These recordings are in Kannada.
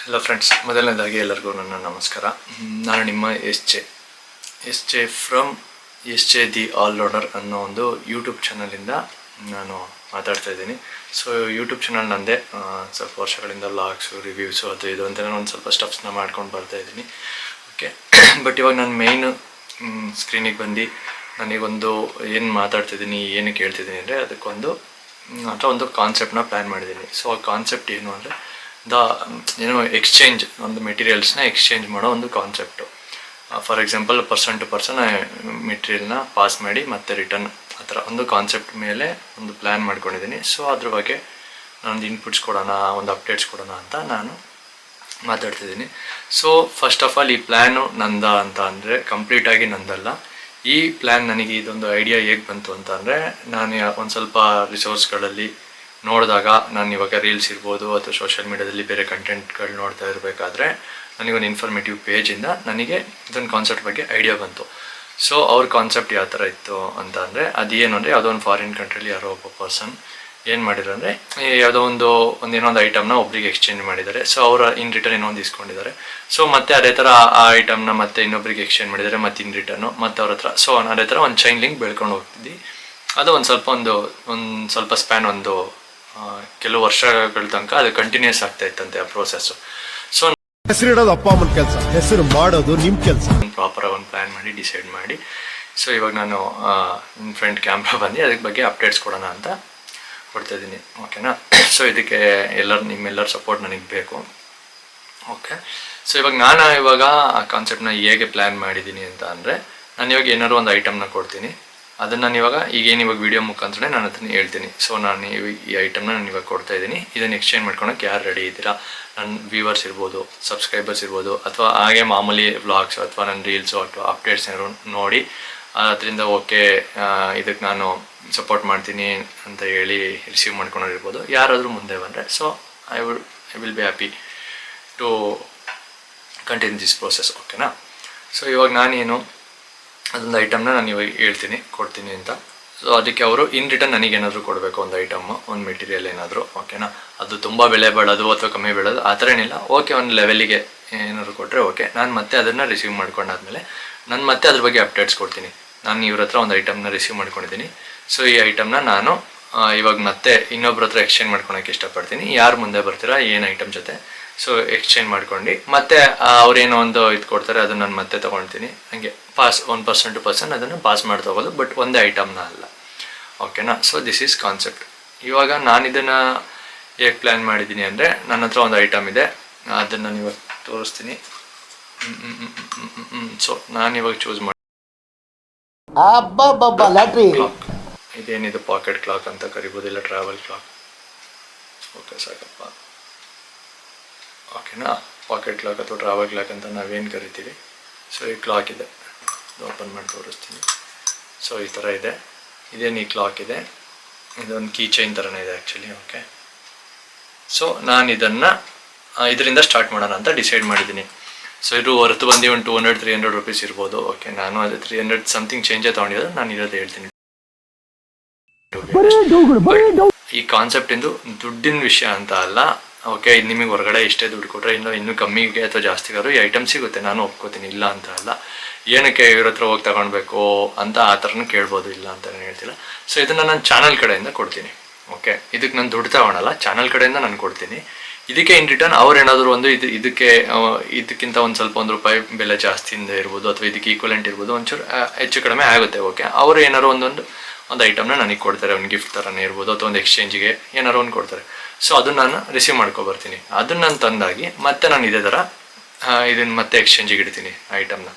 ಹಲೋ ಫ್ರೆಂಡ್ಸ್, ಮೊದಲನೇದಾಗಿ ಎಲ್ಲರಿಗೂ ನನ್ನ ನಮಸ್ಕಾರ. ನಾನು ನಿಮ್ಮ S J from S J the allrounder ಅನ್ನೋ ಒಂದು ಯೂಟ್ಯೂಬ್ ಚಾನಲಿಂದ ನಾನು ಮಾತಾಡ್ತಾ ಇದ್ದೀನಿ. ಸೊ ಯೂಟ್ಯೂಬ್ ಚಾನಲ್ ನಂದೇ ಸ್ವಲ್ಪ ವರ್ಷಗಳಿಂದ ವ್ಲಾಗ್ಸು, ರಿವ್ಯೂಸು ಅದು ಇದು ಅಂತ ನಾನು ಒಂದು ಸ್ವಲ್ಪ ಸ್ಟಫ್ಸ್ನ ಮಾಡ್ಕೊಂಡು ಬರ್ತಾಯಿದ್ದೀನಿ. ಓಕೆ, ಬಟ್ ಇವಾಗ ನಾನು ಮೇಯ್ನು ಸ್ಕ್ರೀನಿಗೆ ಬಂದು ನನಗೊಂದು ಏನು ಮಾತಾಡ್ತಿದ್ದೀನಿ, ಏನು ಕೇಳ್ತಿದ್ದೀನಿ ಅಂದರೆ ಅದಕ್ಕೊಂದು ಅಥವಾ ಒಂದು ಕಾನ್ಸೆಪ್ಟನ್ನ ಪ್ಲ್ಯಾನ್ ಮಾಡಿದ್ದೀನಿ. ಸೊ ಆ ಕಾನ್ಸೆಪ್ಟ್ ಏನು ಅಂದರೆ ಎಕ್ಸ್ಚೇಂಜ್, ಒಂದು ಮೆಟೀರಿಯಲ್ಸ್ನ ಎಕ್ಸ್ಚೇಂಜ್ ಮಾಡೋ ಒಂದು concept. For example person to person ಮೆಟೀರಿಯಲ್ನ ಪಾಸ್ ಮಾಡಿ ಮತ್ತೆ ರಿಟರ್ನ್, ಆ ಥರ ಒಂದು ಕಾನ್ಸೆಪ್ಟ್ ಮೇಲೆ ಒಂದು ಪ್ಲ್ಯಾನ್ ಮಾಡ್ಕೊಂಡಿದ್ದೀನಿ. ಸೊ ಅದ್ರ ಬಗ್ಗೆ ನಾನೊಂದು ಇನ್ಪುಟ್ಸ್ ಕೊಡೋಣ, ಒಂದು ಅಪ್ಡೇಟ್ಸ್ ಕೊಡೋಣ ಅಂತ ನಾನು ಮಾತಾಡ್ತಿದ್ದೀನಿ. ಸೊ ಫಸ್ಟ್ ಆಫ್ ಆಲ್ ಈ ಪ್ಲ್ಯಾನು ನಂದ ಅಂತ ಅಂದರೆ ಕಂಪ್ಲೀಟಾಗಿ ನಂದಲ್ಲ. ಈ ಪ್ಲ್ಯಾನ್ ನನಗೆ ಇದೊಂದು ಐಡಿಯಾ ಹೇಗೆ ಬಂತು ಅಂತ ಅಂದರೆ, ನಾನು ಒಂದು ಸ್ವಲ್ಪ ರಿಸೋರ್ಸ್ಗಳಲ್ಲಿ ನೋಡಿದಾಗ, ನಾನು ಇವಾಗ ರೀಲ್ಸ್ ಇರ್ಬೋದು ಅಥವಾ ಸೋಷಿಯಲ್ ಮೀಡಿಯಾದಲ್ಲಿ ಬೇರೆ ಕಂಟೆಂಟ್ಗಳು ನೋಡ್ತಾ ಇರಬೇಕಾದ್ರೆ ನನಗೊಂದು ಇನ್ಫಾರ್ಮೇಟಿವ್ ಪೇಜಿಂದ ನನಗೆ ಇದೊಂದು ಕಾನ್ಸೆಪ್ಟ್ ಬಗ್ಗೆ ಐಡಿಯಾ ಬಂತು. ಸೊ ಅವ್ರ ಕಾನ್ಸೆಪ್ಟ್ ಯಾವ ಥರ ಇತ್ತು ಅಂತ ಅಂದರೆ, ಅದೇನು ಅಂದರೆ ಯಾವುದೋ ಒಂದು ಫಾರಿನ್ ಕಂಟ್ರಿಲಿ ಯಾರೋ ಒಬ್ಬ ಪರ್ಸನ್ ಏನು ಮಾಡಿದ್ರು ಅಂದರೆ, ಯಾವುದೋ ಏನೋ ಒಂದು ಐಟಮ್ನ ಒಬ್ರಿಗೆ ಎಕ್ಸ್ಚೇಂಜ್ ಮಾಡಿದ್ದಾರೆ. ಸೊ ಅವರ ಇನ್ ರಿಟರ್ನ್ ಏನೋ ಒಂದು ಇಸ್ಕೊಂಡಿದ್ದಾರೆ. ಸೊ ಮತ್ತೆ ಅದೇ ಥರ ಆ ಐಟಮ್ನ ಮತ್ತೆ ಇನ್ನೊಬ್ರಿಗೆ ಎಕ್ಸ್ಚೇಂಜ್ ಮಾಡಿದ್ದಾರೆ, ಮತ್ತೆ ಇನ್ ರಿಟರ್ನು ಮತ್ತೆ ಅವ್ರ ಹತ್ರ. ಸೊ ಅದೇ ಥರ ಒಂದು ಚೈನ್ ಲಿಂಕ್ ಬೆಳ್ಕೊಂಡು ಹೋಗ್ತಿದ್ದಿ. ಅದು ಒಂದು ಸ್ವಲ್ಪ ಸ್ಪ್ಯಾನ್, ಕೆಲವು ವರ್ಷಗಳ ತನಕ ಅದು ಕಂಟಿನ್ಯೂಸ್ ಆಗ್ತಾ ಇತ್ತಂತೆ ಆ ಪ್ರೋಸೆಸ್ಸು. ಸೊ ಹೆಸರಿಡೋದು ಅಪ್ಪ ಅಮ್ಮನ ಕೆಲಸ, ಹೆಸರು ಮಾಡೋದು ನಿಮ್ಮ ಕೆಲಸ. ಪ್ರಾಪರ್ ಒಂದು ಪ್ಲ್ಯಾನ್ ಮಾಡಿ ಡಿಸೈಡ್ ಮಾಡಿ, ಸೊ ಇವಾಗ ನಾನು ಫ್ರಂಟ್ ಕ್ಯಾಮ್ರಾ ಬಂದು ಅದಕ್ಕೆ ಬಗ್ಗೆ ಅಪ್ಡೇಟ್ಸ್ ಕೊಡೋಣ ಅಂತ ಕೊಡ್ತಾಯಿದ್ದೀನಿ. ಓಕೆನಾ? ಸೊ ಇದಕ್ಕೆ ನಿಮ್ಮೆಲ್ಲರ ಸಪೋರ್ಟ್ ನನಗೆ ಬೇಕು. ಓಕೆ, ಸೊ ಇವಾಗ ಆ ಕಾನ್ಸೆಪ್ಟನ್ನ ಹೇಗೆ ಪ್ಲ್ಯಾನ್ ಮಾಡಿದ್ದೀನಿ ಅಂತ ಅಂದರೆ, ನಾನು ಇವಾಗ ಏನಾದ್ರು ಒಂದು ಐಟಮ್ನ ಕೊಡ್ತೀನಿ. ಅದನ್ನು ನಾನು ಇವಾಗ ವೀಡಿಯೋ ಮುಖಾಂತರ ನಾನು ಅದನ್ನು ಹೇಳ್ತೀನಿ. ಸೊ ನಾನು ಈ ಐಟಮ್ನ ನಾನು ಇವಾಗ ಕೊಡ್ತಾ ಇದ್ದೀನಿ, ಇದನ್ನು ಎಕ್ಸ್ಚೇಂಜ್ ಮಾಡ್ಕೊಳಕ್ಕೆ ಯಾರು ರೆಡಿ ಇದ್ದೀರಾ? ನನ್ನ ವ್ಯೂವರ್ಸ್ ಇರ್ಬೋದು, ಸಬ್ಸ್ಕ್ರೈಬರ್ಸ್ ಇರ್ಬೋದು, ಅಥವಾ ಹಾಗೆ ಮಾಮೂಲಿ ವ್ಲಾಗ್ಸ್ ಅಥವಾ ನನ್ನ ರೀಲ್ಸು ಅಥವಾ ಅಪ್ಡೇಟ್ಸ್ ಏನಾದ್ರು ನೋಡಿ ಅದರಿಂದ ಓಕೆ ಇದಕ್ಕೆ ನಾನು ಸಪೋರ್ಟ್ ಮಾಡ್ತೀನಿ ಅಂತ ಹೇಳಿ ರಿಸೀವ್ ಮಾಡ್ಕೊಂಡಿರ್ಬೋದು. ಯಾರಾದರೂ ಮುಂದೆ ಬಂದರೆ, so I will be happy to continue this process. ಓಕೆನಾ? ಸೊ ಇವಾಗ ನಾನೇನು ಅದೊಂದು ಐಟಮ್ನ ನಾನು ಇವಾಗ ಕೊಡ್ತೀನಿ ಅಂತ. ಸೊ ಅದಕ್ಕೆ ಅವರು ಇನ್ ರಿಟರ್ನ್ ನನಗೇನಾದರೂ ಕೊಡಬೇಕು, ಒಂದು ಐಟಮ್ಮು, ಒಂದು ಮೆಟೀರಿಯಲ್ ಏನಾದರೂ. ಓಕೆನಾ? ಅದು ತುಂಬ ಬೆಲೆ ಬಾಳೋದು ಅಥವಾ ಕಮ್ಮಿ ಬೀಳೋದು ಆ ಥರ ಏನಿಲ್ಲ. ಓಕೆ, ಒಂದು ಲೆವೆಲಿಗೆ ಏನಾದರೂ ಕೊಟ್ಟರೆ ಓಕೆ. ನಾನು ಮತ್ತೆ ಅದನ್ನು ರಿಸೀವ್ ಮಾಡ್ಕೊಂಡಾದ್ಮೇಲೆ ನಾನು ಮತ್ತೆ ಅದ್ರ ಬಗ್ಗೆ ಅಪ್ಡೇಟ್ಸ್ ಕೊಡ್ತೀನಿ. ನಾನು ಇವ್ರ ಹತ್ರ ಒಂದು ಐಟಮ್ನ ರಿಸೀವ್ ಮಾಡ್ಕೊಂಡಿದ್ದೀನಿ. ಸೊ ಈ ಐಟಮ್ನ ನಾನು ಇವಾಗ ಮತ್ತೆ ಇನ್ನೊಬ್ರ ಹತ್ರ ಎಕ್ಸ್ಚೇಂಜ್ ಮಾಡ್ಕೊಳಕ್ಕೆ ಇಷ್ಟಪಡ್ತೀನಿ. ಯಾರು ಮುಂದೆ ಬರ್ತೀರಾ ಏನು ಐಟಮ್ ಜೊತೆ, ಸೊ ಎಕ್ಸ್ಚೇಂಜ್ ಮಾಡ್ಕೊಂಡು ಮತ್ತೆ ಅವ್ರೇನೋ ಒಂದು ಇದು ಕೊಡ್ತಾರೆ, ಅದನ್ನು ನಾನು ಮತ್ತೆ ತೊಗೊಳ್ತೀನಿ. ಹಾಗೆ ಒಂದು ಪರ್ಸನ್ ಟು ಪರ್ಸನ್ ಅದನ್ನು ಪಾಸ್ ಮಾಡಿ ತೊಗೋದು, ಬಟ್ ಒಂದೇ ಐಟಮ್ನ ಅಲ್ಲ. ಓಕೆನಾ? So this is concept. ಇವಾಗ ನಾನು ಇದನ್ನು ಹೇಗೆ ಪ್ಲ್ಯಾನ್ ಮಾಡಿದ್ದೀನಿ ಅಂದರೆ, ನನ್ನ ಹತ್ರ ಒಂದು ಐಟಮ್ ಇದೆ, ಅದನ್ನು ನಾನು ಇವಾಗ ತೋರಿಸ್ತೀನಿ. ಸೊ ನಾನಿವಾಗ ಚೂಸ್ ಮಾಡಿ ಕ್ಲಾಕ್, ಇದೇನಿದು ಪಾಕೆಟ್ ಕ್ಲಾಕ್ ಅಂತ ಕರಿಬೋದು, ಇಲ್ಲ ಟ್ರಾವೆಲ್ ಕ್ಲಾಕ್. ಓಕೆ, ಸಾಕಪ್ಪ. ಓಕೆನಾ? ಪಾಕೆಟ್ ಕ್ಲಾಕ್ ಅಥವಾ ಟ್ರಾವೆಲ್ ಕ್ಲಾಕ್ ಅಂತ ನಾವೇನು ಕರಿತೀವಿ. ಸೊ ಈ ಕ್ಲಾಕ್ ಇದೆ, ಓಪನ್ ಮಾಡಿ ತೋರಿಸ್ತೀನಿ. ಸೊ ಈ ಥರ ಇದೆ. ಇದೇನು ಈ ಕ್ಲಾಕ್ ಇದೆ, ಇದೊಂದು ಕೀ ಚೈನ್ ಥರನೇ ಇದೆ ಆ್ಯಕ್ಚುಲಿ. ಓಕೆ, ಸೊ ನಾನು ಇದರಿಂದ ಸ್ಟಾರ್ಟ್ ಮಾಡೋಣ ಅಂತ ಡಿಸೈಡ್ ಮಾಡಿದ್ದೀನಿ. ಸೊ ಇದು ಹೊರತು ಬಂದು ಒಂದು 200-300 ರುಪೀಸ್ ಇರ್ಬೋದು. ಓಕೆ, ನಾನು ಅದೇ 300 ಸಮಥಿಂಗ್ ಚೇಂಜೇ ತೊಗೊಂಡಿರೋದು, ನಾನು ಇರೋದು ಹೇಳ್ತೀನಿ. ಈ ಕಾನ್ಸೆಪ್ಟ್ ಇಂದು ದುಡ್ಡಿನ ವಿಷಯ ಅಂತ ಅಲ್ಲ. ಓಕೆ, ಇದು ನಿಮಗೆ ಹೊರಗಡೆ ಇಷ್ಟೇ ದುಡ್ಡು ಕೊಟ್ಟರೆ ಇನ್ನೂ ಕಮ್ಮಿಗೆ ಅಥವಾ ಜಾಸ್ತಿಗಾದ್ರು ಈ ಐಟಮ್ ಸಿಗುತ್ತೆ, ನಾನು ಒಪ್ಕೋತೀನಿ, ಇಲ್ಲ ಅಂತ ಅಲ್ಲ. ಏನಕ್ಕೆ ಇವ್ರ ಹತ್ರ ಹೋಗಿ ತಗೊಳ್ಬೇಕು ಅಂತ ಆ ಥರನೂ ಕೇಳ್ಬೋದು, ಇಲ್ಲ ಅಂತ ನಾನು ಹೇಳ್ತಿಲ್ಲ. ಸೊ ಇದನ್ನು ನಾನು ಚಾನಲ್ ಕಡೆಯಿಂದ ಕೊಡ್ತೀನಿ. ಓಕೆ, ಇದಕ್ಕೆ ನಾನು ದುಡ್ಡು ತಗೊಳಲ್ಲ, ಚಾನಲ್ ಕಡೆಯಿಂದ ನಾನು ಕೊಡ್ತೀನಿ. ಇದಕ್ಕೆ ಇನ್ ರಿಟರ್ನ್ ಅವ್ರು ಏನಾದರೂ ಇದಕ್ಕಿಂತ ಒಂದು ಸ್ವಲ್ಪ ₹1 ಬೆಲೆ ಜಾಸ್ತಿಯಿಂದ ಇರ್ಬೋದು, ಅಥವಾ ಇದಕ್ಕೆ ಈಕ್ವಲೆಂಟ್ ಇರ್ಬೋದು, ಒಂಚೂರು ಹೆಚ್ಚು ಕಡಿಮೆ ಆಗುತ್ತೆ. ಓಕೆ, ಅವರು ಏನಾದ್ರು ಒಂದು ಐಟಮ್ನ ನನಗೆ ಕೊಡ್ತಾರೆ, ಒಂದು ಗಿಫ್ಟ್ ಥರನೇ ಇರ್ಬೋದು, ಅಥವಾ ಒಂದು ಎಕ್ಸ್ಚೇಂಜಿಗೆ ಏನಾರು ಒಂದು ಕೊಡ್ತಾರೆ. ಸೊ ಅದನ್ನು ನಾನು ರಿಸೀವ್ ಮಾಡ್ಕೊಬರ್ತೀನಿ. ಅದನ್ನು ನಾನು ತಂದಾಗಿ ಮತ್ತೆ ನಾನು ಇದೇ ಥರ ಇದನ್ನು ಮತ್ತೆ ಎಕ್ಸ್ಚೇಂಜಿಗೆ ಇಡ್ತೀನಿ ಐಟಮ್ನ.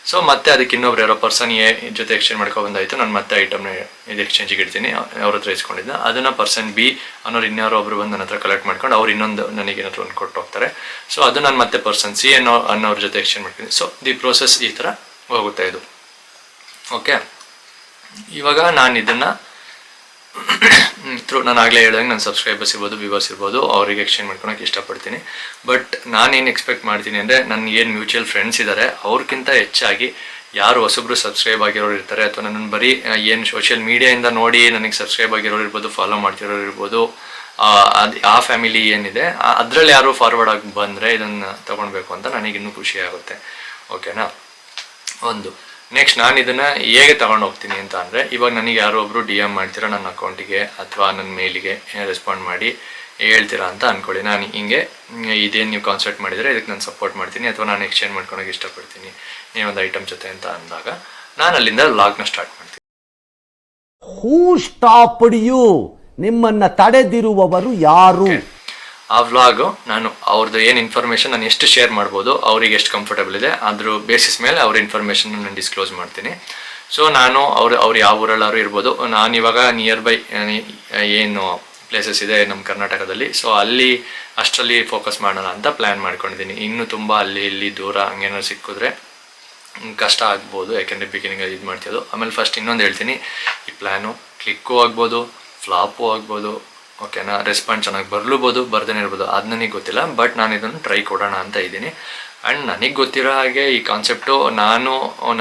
ಸೊ ಮತ್ತೆ ಅದಕ್ಕೆ ಇನ್ನೊಬ್ರು ಯಾರೋ ಪರ್ಸನ್ ಜೊತೆ ಎಕ್ಸ್ಚೇಂಜ್ ಮಾಡ್ಕೊಬಂದಾಯಿತು, ನಾನು ಮತ್ತೆ ಐಟಮ್ನ ಇದು ಎಕ್ಸ್ಚೇಂಜಿಗೆ ಇಡ್ತೀನಿ. ಅವ್ರ ಹತ್ರ ಇಸ್ಕೊಂಡಿದ್ದ ಅದನ್ನು ಪರ್ಸನ್ ಬಿ ಅನ್ನೋರು ಇನ್ಯಾರೋ ಒಬ್ರು ಬಂದು ನನ್ನ ಹತ್ರ ಕಲೆಕ್ಟ್ ಮಾಡ್ಕೊಂಡು ಅವ್ರು ಇನ್ನೊಂದು ನನಗೇನಾದ್ರು ಒಂದು ಕೊಟ್ಟು ಹೋಗ್ತಾರೆ. ಸೊ ಅದು ನಾನು ಮತ್ತೆ ಪರ್ಸನ್ ಸಿ ಅನ್ನೋರ ಜೊತೆ ಎಕ್ಸ್ಚೇಂಜ್ ಮಾಡ್ತೀನಿ. ಸೊ ದಿ ಪ್ರೋಸೆಸ್ ಈ ಥರ ಹೋಗುತ್ತೆ ಇದು. ಓಕೆ, ಇವಾಗ ನಾನು ಇದನ್ನು ನಾನು ಆಗಲೇ ಹೇಳ್ದಂಗೆ ನನ್ನ ಸಬ್ಸ್ಕ್ರೈಬರ್ಸ್ ಇರ್ಬೋದು, ವ್ಯೂವರ್ಸ್ ಇರ್ಬೋದು, ಅವರಿಗೆ ಎಕ್ಸ್ಚೇಂಜ್ ಮಾಡ್ಕೊಳಕ್ಕೆ ಇಷ್ಟಪಡ್ತೀನಿ. ಬಟ್ ನಾನೇನು ಎಕ್ಸ್ಪೆಕ್ಟ್ ಮಾಡ್ತೀನಿ ಅಂದರೆ, ನನ್ನ ಏನು ಮ್ಯೂಚುವಲ್ ಫ್ರೆಂಡ್ಸ್ ಇದ್ದಾರೆ ಅವ್ರಿಗಿಂತ ಹೆಚ್ಚಾಗಿ ಯಾರು ಹೊಸಬ್ರು ಸಬ್ಸ್ಕ್ರೈಬ್ ಆಗಿರೋರು ಇರ್ತಾರೆ, ಅಥವಾ ನನ್ನನ್ನು ಬರೀ ಏನು ಸೋಷಿಯಲ್ ಮೀಡಿಯಾಯಿಂದ ನೋಡಿ ನನಗೆ ಸಬ್ಸ್ಕ್ರೈಬ್ ಆಗಿರೋರು ಇರ್ಬೋದು, ಫಾಲೋ ಮಾಡ್ತಿರೋರು ಇರ್ಬೋದು, ಆ ಫ್ಯಾಮಿಲಿ ಏನಿದೆ ಅದರಲ್ಲಿ ಯಾರು ಫಾರ್ವರ್ಡ್ ಆಗಿ ಬಂದರೆ ಇದನ್ನು ತೊಗೊಳ್ಬೇಕು ಅಂತ ನನಗಿನ್ನೂ ಖುಷಿ ಆಗುತ್ತೆ. ಓಕೆನಾ. ಒಂದು ನೆಕ್ಸ್ಟ್ ನಾನು ಇದನ್ನು ಹೇಗೆ ತಗೊಂಡು ಹೋಗ್ತೀನಿ ಅಂತ ಅಂದರೆ, ಇವಾಗ ನನಗೆ ಯಾರೋ ಒಬ್ಬರು DM ಮಾಡ್ತೀರಾ ನನ್ನ ಅಕೌಂಟಿಗೆ ಅಥವಾ ನನ್ನ ಮೇಲಿಗೆ ರೆಸ್ಪಾಂಡ್ ಮಾಡಿ ಹೇಳ್ತೀರಾ ಅಂತ ಅಂದ್ಕೊಳ್ಳಿ. ನಾನು ಹಿಂಗೆ ಇದೇನು ನೀವು ಕಾನ್ಸೆಪ್ಟ್ ಮಾಡಿದರೆ ಇದಕ್ಕೆ ನಾನು ಸಪೋರ್ಟ್ ಮಾಡ್ತೀನಿ ಅಥವಾ ನಾನು ಎಕ್ಸ್ಚೇಂಜ್ ಮಾಡ್ಕೊಳಕ್ಕೆ ಇಷ್ಟಪಡ್ತೀನಿ ಏನೊಂದು ಐಟಮ್ ಜೊತೆ ಅಂತ ಅಂದಾಗ ನಾನು ಅಲ್ಲಿಂದ ವ್ಲಾಗ್ನ ಸ್ಟಾರ್ಟ್ ಮಾಡ್ತೀನಿ. ಹೂ ಸ್ಟಾಪ್ಡ್ ಯು? ನಿಮ್ಮನ್ನ ತಡೆದಿರುವವರು ಯಾರು? ಆ ವ್ಲಾಗು ನಾನು ಅವ್ರದ್ದು ಏನು ಇನ್ಫಾರ್ಮೇಷನ್ ನಾನು ಎಷ್ಟು ಶೇರ್ ಮಾಡ್ಬೋದು, ಅವ್ರಿಗೆ ಎಷ್ಟು ಕಂಫರ್ಟಬಲ್ ಇದೆ ಅದ್ರ ಬೇಸಿಸ್ ಮೇಲೆ ಅವ್ರ ಇನ್ಫಾರ್ಮೇಷನ್ ನಾನು ಡಿಸ್ಕ್ಲೋಸ್ ಮಾಡ್ತೀನಿ. ಸೊ ನಾನು ಅವ್ರು ಯಾವ ಊರಲ್ಲಾರು ಇರ್ಬೋದು, ನಾನು ಇವಾಗ ನಿಯರ್ ಬೈ ಏನು ಪ್ಲೇಸಸ್ ಇದೆ ನಮ್ಮ ಕರ್ನಾಟಕದಲ್ಲಿ, ಸೊ ಅಲ್ಲಿ ಅಷ್ಟರಲ್ಲಿ ಫೋಕಸ್ ಮಾಡೋಣ ಅಂತ ಪ್ಲ್ಯಾನ್ ಮಾಡ್ಕೊಂಡಿದ್ದೀನಿ. ಇನ್ನೂ ತುಂಬ ಅಲ್ಲಿ ಇಲ್ಲಿ ದೂರ ಹಂಗೇನಾದ್ರು ಸಿಕ್ಕಿದ್ರೆ ಕಷ್ಟ ಆಗ್ಬೋದು, ಯಾಕೆಂದರೆ ಬಿಗಿನಿಂಗಲ್ಲಿ ಇದು ಮಾಡ್ತಿದ್ದು. ಆಮೇಲೆ ಫಸ್ಟ್ ಇನ್ನೊಂದು ಹೇಳ್ತೀನಿ, ಈ ಪ್ಲ್ಯಾನು ಕ್ಲಿಕ್ಕು ಆಗ್ಬೋದು, ಫ್ಲಾಪು ಆಗ್ಬೋದು, ಓಕೆನಾ. ರೆಸ್ಪಾನ್ಸ್ ಚೆನ್ನಾಗಿ ಬರ್ಲೂಬೋದು, ಬರ್ದೇನೆ ಇರ್ಬೋದು, ಅದು ನನಗೆ ಗೊತ್ತಿಲ್ಲ. ಬಟ್ ನಾನು ಇದನ್ನು ಟ್ರೈ ಕೊಡೋಣ ಅಂತ ಇದ್ದೀನಿ. ಆ್ಯಂಡ್ ನನಗೆ ಗೊತ್ತಿರೋ ಹಾಗೆ ಈ ಕಾನ್ಸೆಪ್ಟು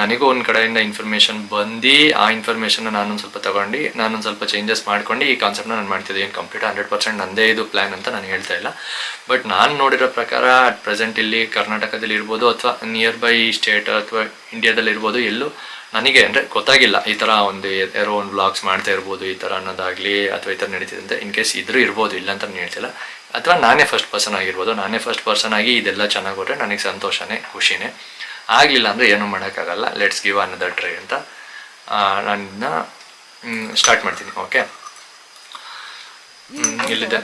ನನಗೂ ಒಂದು ಕಡೆಯಿಂದ ಇನ್ಫಾರ್ಮೇಷನ್ ಬಂದು ಆ ಇನ್ಫಾರ್ಮೇಷನ್ನ ನಾನೊಂದು ಸ್ವಲ್ಪ ತೊಗೊಂಡು ನಾನೊಂದು ಸ್ವಲ್ಪ ಚೇಂಜಸ್ ಮಾಡ್ಕೊಂಡು ಈ ಕಾನ್ಸೆಪ್ಟ್ನ ನಾನು ಮಾಡ್ತಿದ್ದೆ. ಏನು ಕಂಪ್ಲೀಟ್ 100% ನಂದೇ ಇದು ಪ್ಲ್ಯಾನ್ ಅಂತ ನಾನು ಹೇಳ್ತಾ ಇಲ್ಲ. ಬಟ್ ನಾನು ನೋಡಿರೋ ಪ್ರಕಾರ ಅಟ್ ಪ್ರೆಸೆಂಟ್ ಇಲ್ಲಿ ಕರ್ನಾಟಕದಲ್ಲಿ ಇರ್ಬೋದು ಅಥವಾ ನಿಯರ್ ಬೈ ಸ್ಟೇಟ್ ಅಥವಾ ಇಂಡಿಯಾದಲ್ಲಿ ಇರ್ಬೋದು, ಎಲ್ಲೂ ನನಗೆ ಅಂದರೆ ಗೊತ್ತಾಗಿಲ್ಲ ಈ ಥರ ಯಾರೋ ಒಂದು ವ್ಲಾಗ್ಸ್ ಮಾಡ್ತಾ ಇರ್ಬೋದು ಈ ಥರ ಅನ್ನೋದಾಗಲಿ ಅಥವಾ ಈ ಥರ ನಡೀತಿದೆ. ಇನ್ ಕೇಸ್ ಇದ್ರೂ ಇರ್ಬೋದು, ಇಲ್ಲ ಅಂತ ನಾನು ಹೇಳ್ತಿಲ್ಲ. ಅಥವಾ ನಾನೇ ಫಸ್ಟ್ ಪರ್ಸನ್ ಆಗಿರ್ಬೋದು. ನಾನೇ ಫಸ್ಟ್ ಪರ್ಸನ್ ಆಗಿ ಇದೆಲ್ಲ ಚೆನ್ನಾಗಿ ಹೋದರೆ ನನಗೆ ಸಂತೋಷನೇ, ಖುಷಿನೇ. ಆಗಲಿಲ್ಲ ಅಂದರೆ ಏನೂ ಮಾಡೋಕ್ಕಾಗಲ್ಲ. ಲೆಟ್ಸ್ ಗಿವ್ ಅನ್ನೋದರ್ ಟ್ರೈ ಅಂತ ನಾನು ಸ್ಟಾರ್ಟ್ ಮಾಡ್ತೀನಿ. ಓಕೆ, ಇಲ್ಲಿದೆ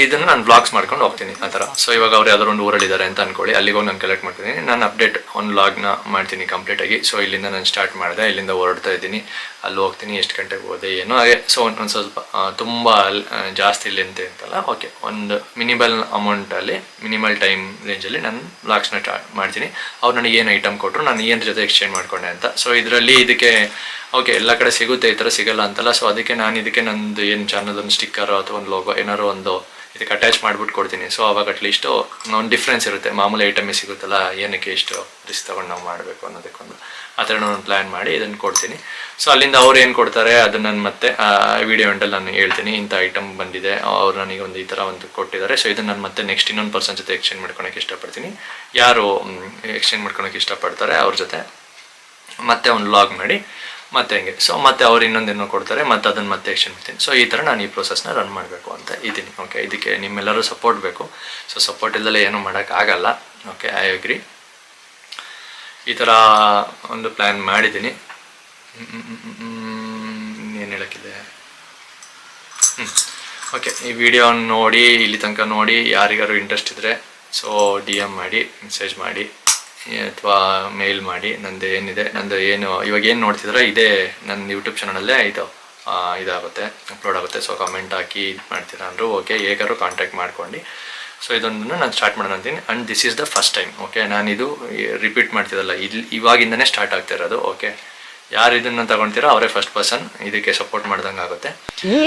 ಇದನ್ನು ನಾನು ವ್ಲಾಗ್ಸ್ ಮಾಡ್ಕೊಂಡು ಹೋಗ್ತೀನಿ ಆ ಥರ. ಸೊ ಇವಾಗ ಅವ್ರು ಯಾವ್ದಾದ್ರು ಒಂದು ಊರಲ್ಲಿದ್ದಾರೆ ಅಂತ ಅನ್ಕೊಳ್ಳಿ, ಅಲ್ಲಿಗೆ ಹೋಗಿ ನಾನು ಕಲೆಕ್ಟ್ ಮಾಡ್ತೀನಿ. ನಾನು ಅಪ್ಡೇಟ್ ಒಂದು ವ್ಲಾಗ್ನ ಮಾಡ್ತೀನಿ ಕಂಪ್ಲೀಟಾಗಿ. ಸೊ ಇಲ್ಲಿಂದ ನಾನು ಸ್ಟಾರ್ಟ್ ಮಾಡಿದೆ, ಇಲ್ಲಿಂದ ಹೊರಡ್ತಾ ಇದ್ದೀನಿ, ಅಲ್ಲಿ ಹೋಗ್ತೀನಿ, ಎಷ್ಟು ಗಂಟೆಗೆ ಹೋದೆ ಏನೋ ಹಾಗೆ. ಸೊ ಒಂದು ಸ್ವಲ್ಪ ತುಂಬ ಜಾಸ್ತಿ ಲೆಂತ್ ಅಂತಲ್ಲ, ಓಕೆ, ಒಂದು ಮಿನಿಮಲ್ ಅಮೌಂಟಲ್ಲಿ ಮಿನಿಮಲ್ ಟೈಮ್ ರೇಂಜಲ್ಲಿ ನಾನು ವ್ಲಾಗ್ಸ್ನ ಮಾಡ್ತೀನಿ. ಅವ್ರು ನನಗೆ ಏನು ಐಟಮ್ ಕೊಟ್ಟರು, ನಾನು ಏನು ಜೊತೆ ಎಕ್ಸ್ಚೇಂಜ್ ಮಾಡ್ಕೊಂಡೆ ಅಂತ. ಸೊ ಇದರಲ್ಲಿ ಇದಕ್ಕೆ ಓಕೆ ಎಲ್ಲ ಕಡೆ ಸಿಗುತ್ತೆ, ಈ ಥರ ಸಿಗಲ್ಲ ಅಂತಲ್ಲ. ಸೊ ಅದಕ್ಕೆ ನಾನು ಇದಕ್ಕೆ ನಂದು ಏನು ಚಾನಲ್ ಒಂದು ಸ್ಟಿಕ್ಕರ್ ಅಥವಾ ಒಂದು ಲೋಗೋ ಏನಾದ್ರು ಒಂದು ಇದಕ್ಕೆ ಅಟ್ಯಾಚ್ ಮಾಡಿಬಿಟ್ಟು ಕೊಡ್ತೀನಿ. ಸೊ ಅವಾಗ ಅಟ್ಲೀಸ್ಟು ಒಂದು ಡಿಫ್ರೆನ್ಸ್ ಇರುತ್ತೆ. ಮಾಮೂಲಿ ಐಟಮೇ ಸಿಗುತ್ತಲ್ಲ, ಏನಕ್ಕೆ ಇಷ್ಟು ರಿಸ್ಕ್ ತೊಗೊಂಡು ನಾವು ಮಾಡಬೇಕು ಅನ್ನೋದಕ್ಕೊಂದು ಆ ಥರ ನಾನು ಪ್ಲ್ಯಾನ್ ಮಾಡಿ ಇದನ್ನು ಕೊಡ್ತೀನಿ. ಸೊ ಅಲ್ಲಿಂದ ಅವ್ರು ಏನು ಕೊಡ್ತಾರೆ ಅದನ್ನು ನಾನು ಮತ್ತೆ ವಿಡಿಯೋ ಎಂಡಲ್ಲಿ ನಾನು ಹೇಳ್ತೀನಿ, ಇಂಥ ಐಟಮ್ ಬಂದಿದೆ, ಅವ್ರು ನನಗೆ ಒಂದು ಈ ಥರ ಒಂದು ಕೊಟ್ಟಿದ್ದಾರೆ. ಸೊ ಇದನ್ನು ನಾನು ಮತ್ತೆ ನೆಕ್ಸ್ಟ್ ಇನ್ನೊಂದು ಪರ್ಸನ್ ಜೊತೆ ಎಕ್ಸ್ಚೇಂಜ್ ಮಾಡ್ಕೊಳಕ್ಕೆ ಇಷ್ಟಪಡ್ತೀನಿ. ಯಾರು ಎಕ್ಸ್ಚೇಂಜ್ ಮಾಡ್ಕೊಳಕ್ಕೆ ಇಷ್ಟಪಡ್ತಾರೆ ಅವ್ರ ಜೊತೆ ಮತ್ತೆ ಒಂದು ವ್ಲಾಗ್ ಮಾಡಿ ಮತ್ತೆ ಹಂಗೆ. ಸೊ ಮತ್ತೆ ಅವ್ರು ಇನ್ನೊಂದೇನೋ ಕೊಡ್ತಾರೆ, ಮತ್ತೆ ಅದನ್ನು ಮತ್ತೆ ಎಕ್ಸ್ಚೇಂಜ್ ಮಾಡ್ತೀನಿ. ಸೊ ಈ ಥರ ನಾನು ಈ ಪ್ರೊಸೆಸ್ನ ರನ್ ಮಾಡಬೇಕು ಅಂತ ಇದ್ದೀನಿ. ಓಕೆ, ಇದಕ್ಕೆ ನಿಮ್ಮೆಲ್ಲರೂ ಸಪೋರ್ಟ್ ಬೇಕು. ಸೊ ಸಪೋರ್ಟ್ ಇಲ್ಲದಲ್ಲೇ ಏನೂ ಮಾಡೋಕ್ಕಾಗಲ್ಲ. Okay, I agree. ಈ ಥರ ಒಂದು ಪ್ಲ್ಯಾನ್ ಮಾಡಿದ್ದೀನಿ. ಏನು ಹೇಳೋಕ್ಕಿದೆ, ಓಕೆ, ಈ ವಿಡಿಯೋ ನೋಡಿ ಇಲ್ಲಿ ತನಕ ನೋಡಿ ಯಾರಿಗಾರು ಇಂಟ್ರೆಸ್ಟ್ ಇದ್ದರೆ ಸೊ DM ಮಾಡಿ, ಮೆಸೇಜ್ ಮಾಡಿ ಅಥವಾ ಮೇಲ್ ಮಾಡಿ. ನಂದು ಏನಿದೆ, ನಂದು ಏನು ಇವಾಗ ಏನು ನೋಡ್ತಿದ್ರೆ ಇದೇ ನನ್ನ ಯೂಟ್ಯೂಬ್ ಚಾನಲಲ್ಲೇ ಇದಾಗುತ್ತೆ, ಅಪ್ಲೋಡ್ ಆಗುತ್ತೆ. ಸೊ ಕಮೆಂಟ್ ಹಾಕಿ ಇದು ಮಾಡ್ತೀರಾ ಅಂದರು ಓಕೆ, ಹೇಗಾದ್ರು ಕಾಂಟ್ಯಾಕ್ಟ್ ಮಾಡ್ಕೊಂಡು. ಸೊ ಇದೊಂದನ್ನು ನಾನು ಸ್ಟಾರ್ಟ್ ಮಾಡೋಣ ಅಂತೀನಿ. And this is the first time. Okay, ನಾನು ಇದು ರಿಪೀಟ್ ಮಾಡ್ತಿದ್ದಲ್ಲ, ಇವಾಗಿಂದನೇ ಸ್ಟಾರ್ಟ್ ಆಗ್ತಿರೋದು. ಓಕೆ, ಯಾರು ಇದನ್ನು ತಗೊಳ್ತೀರೋ ಅವರೇ ಫಸ್ಟ್ ಪರ್ಸನ್ ಇದಕ್ಕೆ ಸಪೋರ್ಟ್ ಮಾಡ್ದಂಗೆ ಆಗುತ್ತೆ.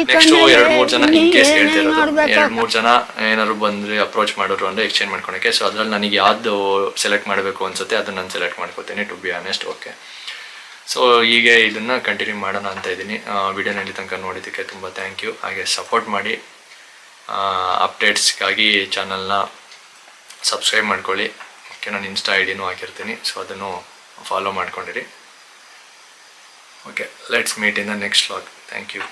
ನೆಕ್ಸ್ಟು 2-3 ಜನ ಇನ್ ಕೇಸ್ ಹೇಳ್ತಿರೋದು, 2-3 ಜನ ಏನಾದ್ರು ಬಂದರೆ ಅಪ್ರೋಚ್ ಮಾಡೋರು ಅಂದರೆ ಎಕ್ಸ್ಚೇಂಜ್ ಮಾಡ್ಕೊಳಕ್ಕೆ. ಸೊ ಅದ್ರಲ್ಲಿ ನನಗೆ ಯಾವುದು ಸೆಲೆಕ್ಟ್ ಮಾಡಬೇಕು ಅನ್ಸುತ್ತೆ ಅದನ್ನು ನಾನು ಸೆಲೆಕ್ಟ್ ಮಾಡ್ಕೋತೀನಿ, to be honest. Okay, so ಹೀಗೆ ಇದನ್ನು ಕಂಟಿನ್ಯೂ ಮಾಡೋಣ ಅಂತ ಇದ್ದೀನಿ. ವಿಡಿಯೋನಲ್ಲಿ ತನಕ ನೋಡಿದ್ದಕ್ಕೆ ತುಂಬ ಥ್ಯಾಂಕ್ ಯು. ಹಾಗೆ ಸಪೋರ್ಟ್ ಮಾಡಿ, ಅಪ್ಡೇಟ್ಸ್ಗಾಗಿ ಚಾನಲ್ನ ಸಬ್ಸ್ಕ್ರೈಬ್ ಮಾಡ್ಕೊಳ್ಳಿ. ಓಕೆ, ನಾನು ಇನ್ಸ್ಟಾ ID ಹಾಕಿರ್ತೀನಿ, ಸೊ ಅದನ್ನು follow ಮಾಡ್ಕೊಂಡಿರಿ. Okay, let's meet in the next vlog. Thank you.